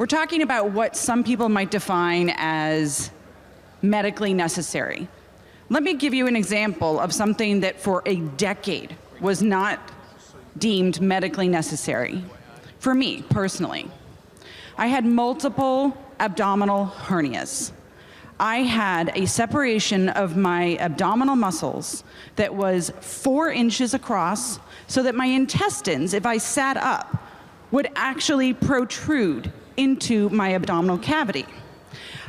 We're talking about what some people might define as medically necessary. Let me give you an example of something that for a decade was not deemed medically necessary. For me, personally, I had multiple abdominal hernias. I had a separation of my abdominal muscles that was 4 inches across, so that my intestines, if I sat up, would actually protrude into my abdominal cavity.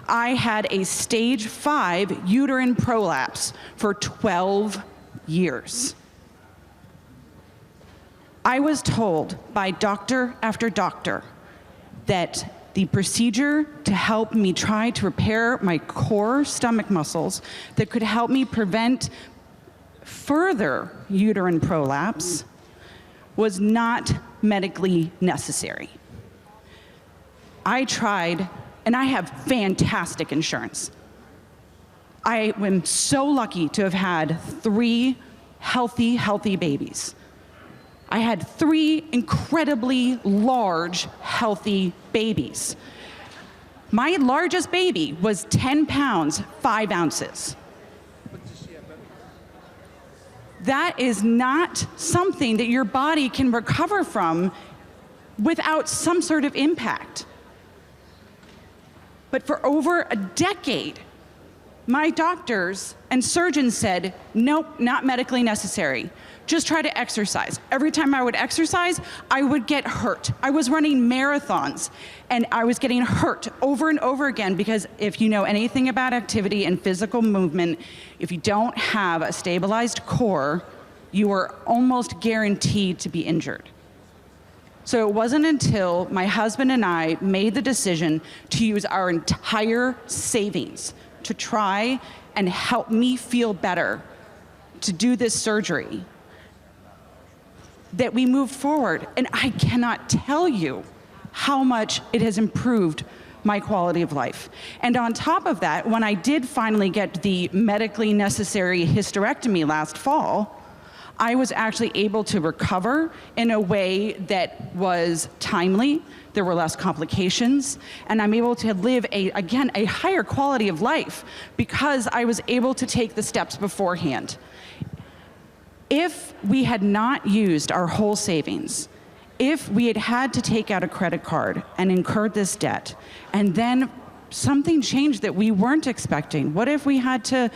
I had a stage 5 uterine prolapse for 12 years. I was told by doctor after doctor that the procedure to help me try to repair my core stomach muscles that could help me prevent further uterine prolapse was not medically necessary. I tried, and I have fantastic insurance. I am so lucky to have had 3 healthy babies. I had 3 incredibly large, healthy babies. My largest baby was 10 pounds, 5 ounces. That is not something that your body can recover from without some sort of impact. But for over a decade, my doctors and surgeons said, nope, not medically necessary. Just try to exercise. Every time I would exercise, I would get hurt. I was running marathons, and I was getting hurt over and over again, because if you know anything about activity and physical movement, if you don't have a stabilized core, you are almost guaranteed to be injured. So it wasn't until my husband and I made the decision to use our entire savings to try and help me feel better to do this surgery that we moved forward. And I cannot tell you how much it has improved my quality of life. And on top of that, when I did finally get the medically necessary hysterectomy last fall, I was actually able to recover in a way that was timely. There were less complications, and I'm able to live, again, a higher quality of life because I was able to take the steps beforehand. If we had not used our whole savings, if we had had to take out a credit card and incurred this debt, and then something changed that we weren't expecting, what if we had to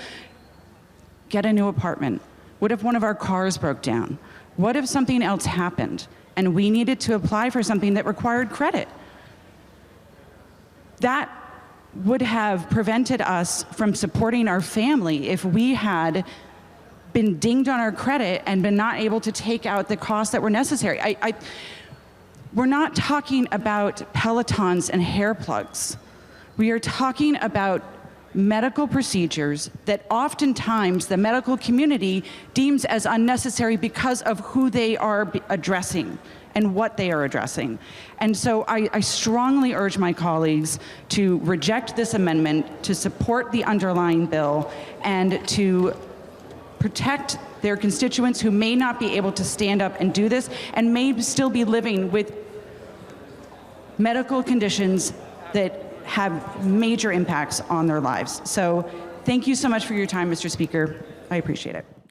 get a new apartment? What if one of our cars broke down? What if something else happened and we needed to apply for something that required credit? That would have prevented us from supporting our family if we had been dinged on our credit and been not able to take out the costs that were necessary. We're not talking about Pelotons and hair plugs. We are talking about medical procedures that oftentimes the medical community deems as unnecessary because of who they are addressing and what they are addressing. And so I strongly urge my colleagues to reject this amendment, to support the underlying bill, and to protect their constituents who may not be able to stand up and do this and may still be living with medical conditions that have major impacts on their lives. So thank you so much for your time, Mr. Speaker. I appreciate it.